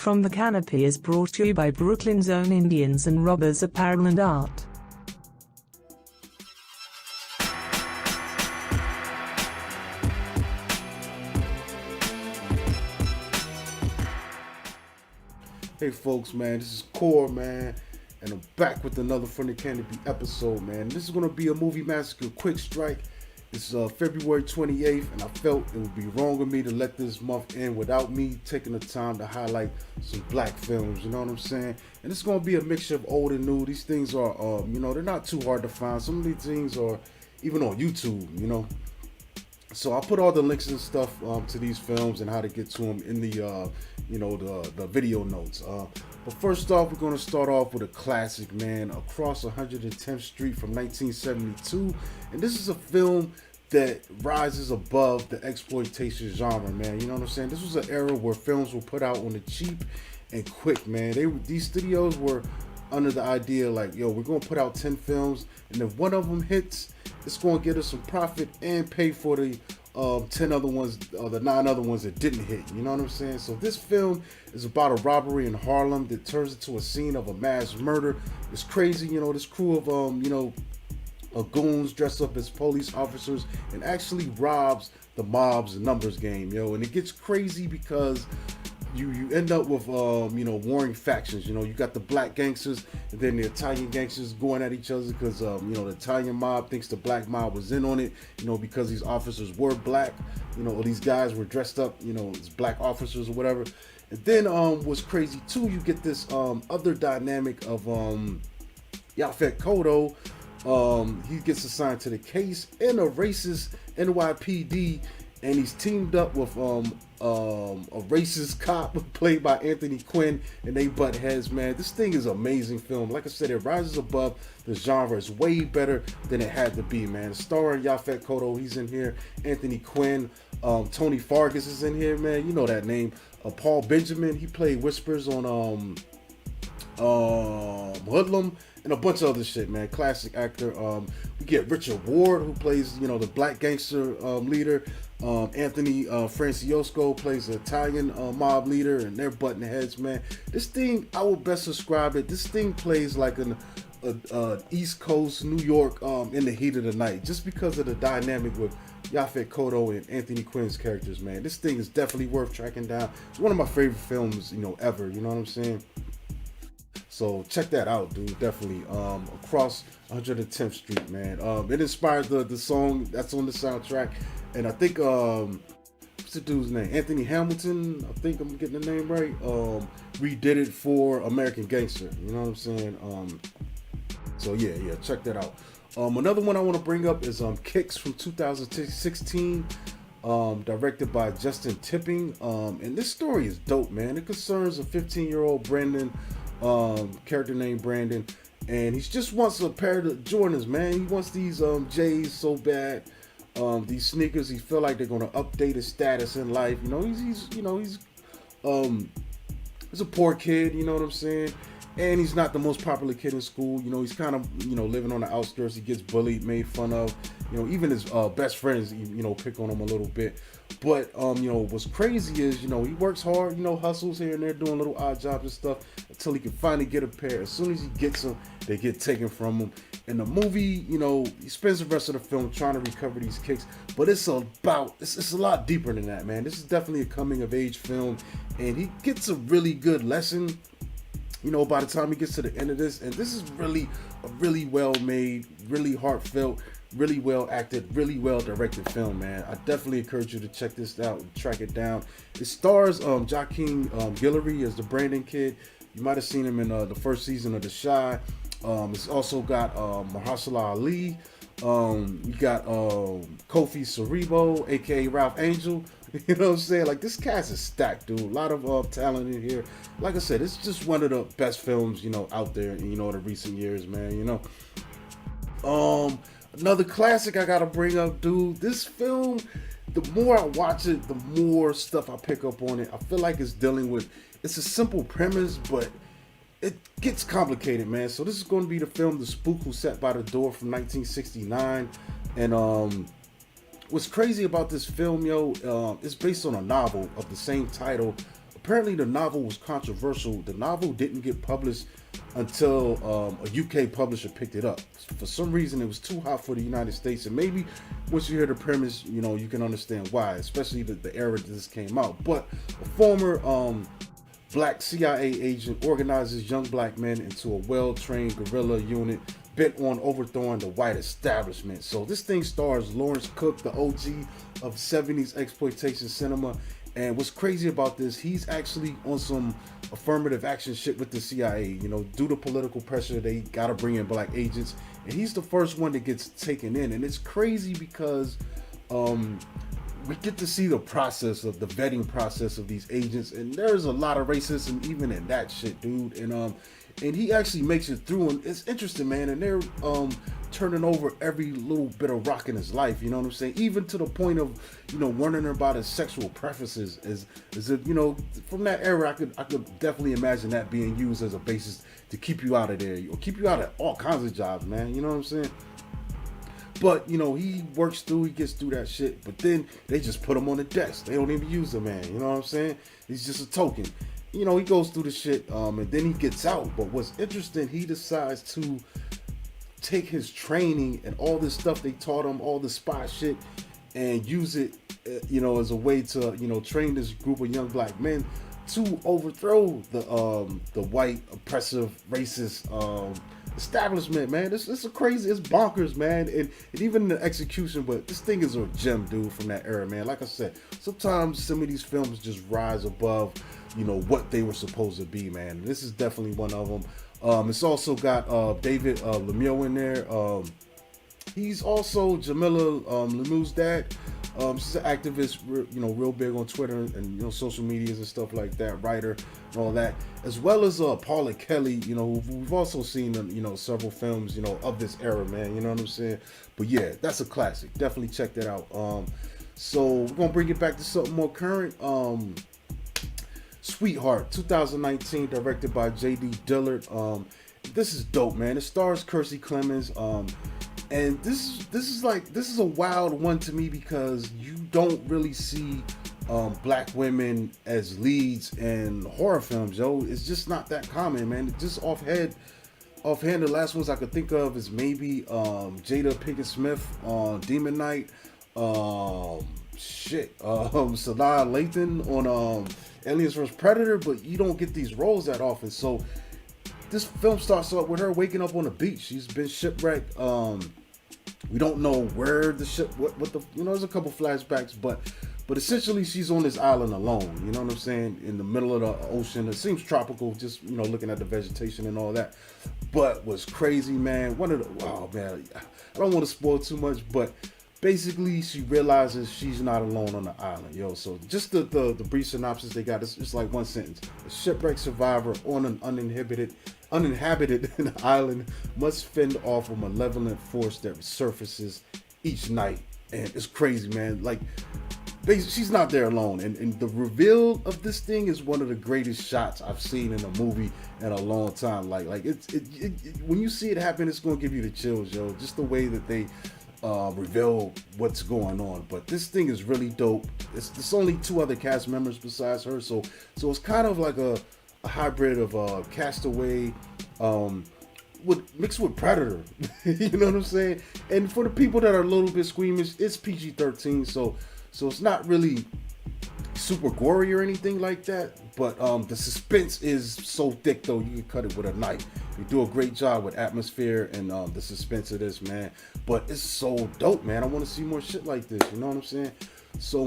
from the Canopy is brought to you by Brooklyn's own Indians and Robbers Apparel and Art. Hey folks, man, this is Core, man, and I'm back with another From the Canopy episode, man. This is going to be a Movie Massacre Quick Strike. It's February 28th, and I felt it would be wrong of me to let this month end without me taking the time to highlight some black films, you know what I'm saying? And it's going to be a mixture of old and new. These things are, they're not too hard to find. Some of these things are even on YouTube, you know. So I'll put all the links and stuff to these films and how to get to them in the, the video notes. But first off, we're going to start off with a classic, man, Across 110th Street from 1972. And this is a film that rises above the exploitation genre, man. You know what I'm saying? This was an era where films were put out on the cheap and quick, man. These studios were under the idea like, yo, we're going to put out 10 films, and if one of them hits, it's going to get us some profit and pay for the 10 other ones, the 9 other ones that didn't hit. You know what I'm saying? So this film is about a robbery in Harlem that turns into a scene of a mass murder. It's crazy, you know, this crew of goons dressed up as police officers and actually robs the mob's numbers game, yo. And it gets crazy because you end up with warring factions. You know, you got the black gangsters and then the Italian gangsters going at each other because the Italian mob thinks the black mob was in on it, you know, because these officers were black, you know, or these guys were dressed up, you know, as black officers or whatever. And then what's crazy too, you get this other dynamic of Yaphet Kotto. He gets assigned to the case in a racist NYPD, and he's teamed up with a racist cop played by Anthony Quinn, and they butt heads, man. This thing is an amazing film. Like I said, it rises above the genre. It's way better than it had to be, man. Starring Yaphet Kotto, he's in here. Anthony Quinn, Tony Fargas is in here, man. You know that name. Paul Benjamin, he played Whispers on Hoodlum and a bunch of other shit, man. Classic actor. We get Richard Ward, who plays, the black gangster leader. Anthony Franciosco plays the Italian mob leader, and they're butting heads, man. This thing, I would best describe it. This thing plays like an East Coast New York in the heat of the night, just because of the dynamic with Yaphet Kotto and Anthony Quinn's characters, man. This thing is definitely worth tracking down. It's one of my favorite films, ever. You know what I'm saying? So check that out, dude. Definitely. Across 110th Street, man. It inspired the song that's on the soundtrack. And I think, what's the dude's name? Anthony Hamilton, I think I'm getting the name right. Redid it for American Gangster. You know what I'm saying? So yeah, check that out. Another one I want to bring up is Kicks from 2016. Directed by Justin Tipping. And this story is dope, man. It concerns a 15-year-old Brandon, character named Brandon, and he just wants a pair of Jordans, man. He wants these J's so bad. These sneakers, he feel like they're gonna update his status in life. He's a poor kid, you know what I'm saying? And he's not the most popular kid in school. He's kind of, living on the outskirts. He gets bullied, made fun of. Even his best friends, pick on him a little bit. But, what's crazy is, he works hard, hustles here and there, doing little odd jobs and stuff until he can finally get a pair. As soon as he gets them, they get taken from him. In the movie, he spends the rest of the film trying to recover these kicks. But it's a lot deeper than that, man. This is definitely a coming of age film. And he gets a really good lesson, by the time he gets to the end of this. And this is really a really well made, really heartfelt, really well acted, really well directed film, man. I definitely encourage you to check this out and track it down. It stars Joaquin Guillory as the Brandon kid. You might have seen him in the first season of The Chi. It's also got Mahershala Ali. You got Kofi Cerebo, aka Ralph Angel. You know what I'm saying? Like, this cast is stacked, dude. A lot of talent in here. Like I said, it's just one of the best films, out there in, the recent years, man, Another classic I gotta bring up, dude. This film, the more I watch it, the more stuff I pick up on it. I feel like it's a simple premise, but it gets complicated, man. So this is going to be the film The Spook Who Sat by the Door from 1969. And what's crazy about this film, it's based on a novel of the same title apparently the novel was controversial. The novel didn't get published until a UK publisher picked it up. For some reason, it was too hot for the United States, and maybe once you hear the premise, you can understand why, especially the era that this came out. But a former black CIA agent organizes young black men into a well-trained guerrilla unit bent on overthrowing the white establishment. So this thing stars Lawrence Cook, the OG of 70s exploitation cinema. And what's crazy about this, he's actually on some affirmative action shit with the CIA. Due to political pressure, they gotta bring in black agents, and he's the first one that gets taken in. And it's crazy because we get to see the process of the vetting process of these agents, and there's a lot of racism even in that shit, dude. And he actually makes it through, and it's interesting, man. And they're turning over every little bit of rock in his life, you know what I'm saying? Even to the point of, warning about his sexual preferences, as if, from that era, I could definitely imagine that being used as a basis to keep you out of there, or keep you out of all kinds of jobs, man. You know what I'm saying? But, he works through, he gets through that shit, but then they just put him on the desk. They don't even use the man, you know what I'm saying? He's just a token. He goes through the shit, and then he gets out. But what's interesting, he decides to take his training and all this stuff they taught him, all the spy shit, and use it, as a way to, train this group of young black men to overthrow the white, oppressive, racist establishment, man. It's bonkers, man. And even the execution, but this thing is a gem, dude, from that era, man. Like I said, sometimes some of these films just rise above, what they were supposed to be, man. This is definitely one of them. It's also got David Lemieux in there. He's also Jamila Lemieux's dad. She's an activist, real big on Twitter and social medias and stuff like that, writer and all that, as well as Paula Kelly, who we've also seen in several films, of this era, man. You know what I'm saying? But yeah, that's a classic. Definitely check that out. So we're gonna bring it back to something more current. Sweetheart, 2019, directed by J.D. Dillard. This is dope, man. It stars Kiersey Clemons. And this is a wild one to me because you don't really see black women as leads in horror films, yo. It's just not that common, man. It's just offhand, the last ones I could think of is maybe Jada Pinkett Smith on Demon Knight. Sanaa Lathan on Aliens vs Predator, but you don't get these roles that often. So this film starts off with her waking up on the beach. She's been shipwrecked. We don't know where the ship, what the, there's a couple flashbacks, but essentially she's on this island alone, you know what I'm saying, in the middle of the ocean. It seems tropical, just, looking at the vegetation and all that. But what's crazy, man, I don't want to spoil too much, but basically she realizes she's not alone on the island, yo. So just the brief synopsis they got, it's like one sentence. A shipwrecked survivor on an uninhabited island must fend off a malevolent force that surfaces each night. And it's crazy, man. Like, basically, she's not there alone. And the reveal of this thing is one of the greatest shots I've seen in a movie in a long time. Like when you see it happen, it's gonna give you the chills, yo. Just the way that they reveal what's going on. But this thing is really dope. There's only two other cast members besides her, so it's kind of like a hybrid of Castaway mixed with Predator. You know what I'm saying? And for the people that are a little bit squeamish, it's PG-13, so it's not really super gory or anything like that, but the suspense is so thick, though, you can cut it with a knife. You do a great job with atmosphere and the suspense of this, man. But it's so dope, man. I want to see more shit like this, you know what I'm saying? So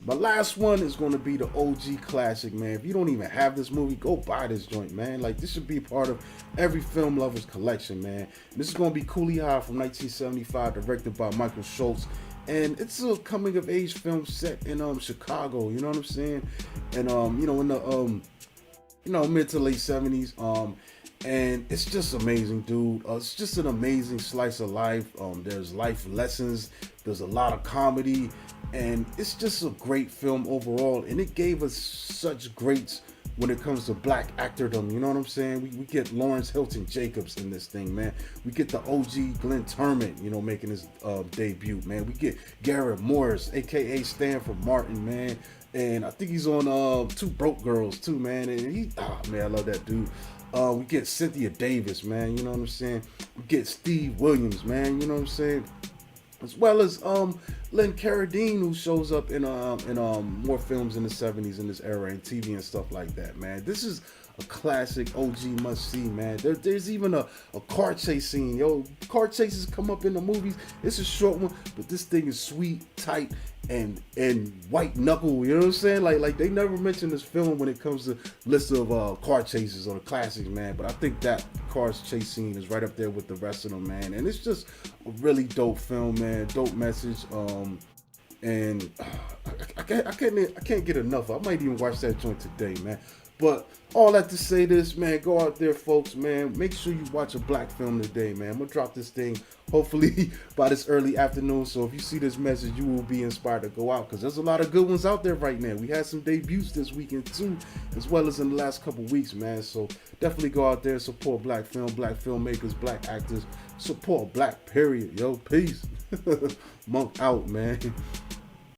my last one is going to be the OG classic, man. If you don't even have this movie, go buy this joint, man. Like, this should be part of every film lover's collection, man. And this is going to be Coolie High from 1975, directed by Michael Schultz. And it's a coming of age film set in Chicago, you know what I'm saying? And in the mid to late 70s. And it's just amazing, dude. It's just an amazing slice of life. There's life lessons, there's a lot of comedy, and it's just a great film overall. And it gave us such greats when it comes to black actordom, you know what I'm saying? We get Lawrence Hilton Jacobs in this thing, man. We get the OG Glenn Turman, making his debut, man. We get Garrett Morris, aka Stanford Martin, man. And I think he's on Two Broke Girls too, man. And man, I love that dude. We get Cynthia Davis, man. You know what I'm saying? We get Steve Williams, man. You know what I'm saying? As well as Lynn Carradine, who shows up in more films in the 70s in this era and TV and stuff like that, man. This is a classic OG must see, man. There's even a car chase scene. Yo, car chases come up in the movies. It's a short one, but this thing is sweet, tight, and white knuckle. You know what I'm saying? Like they never mention this film when it comes to list of car chases or the classics, man. But I think that car chase scene is right up there with the rest of them, man. And it's just a really dope film, man. Dope message. And I can't get enough. I might even watch that joint today, man. But all that to say this, man, go out there, folks, man. Make sure you watch a black film today, man. I'm going to drop this thing hopefully by this early afternoon. So if you see this message, you will be inspired to go out because there's a lot of good ones out there right now. We had some debuts this weekend too, as well as in the last couple weeks, man. So definitely go out there, support black film, black filmmakers, black actors. Support black, period. Yo, peace. Monk out, man.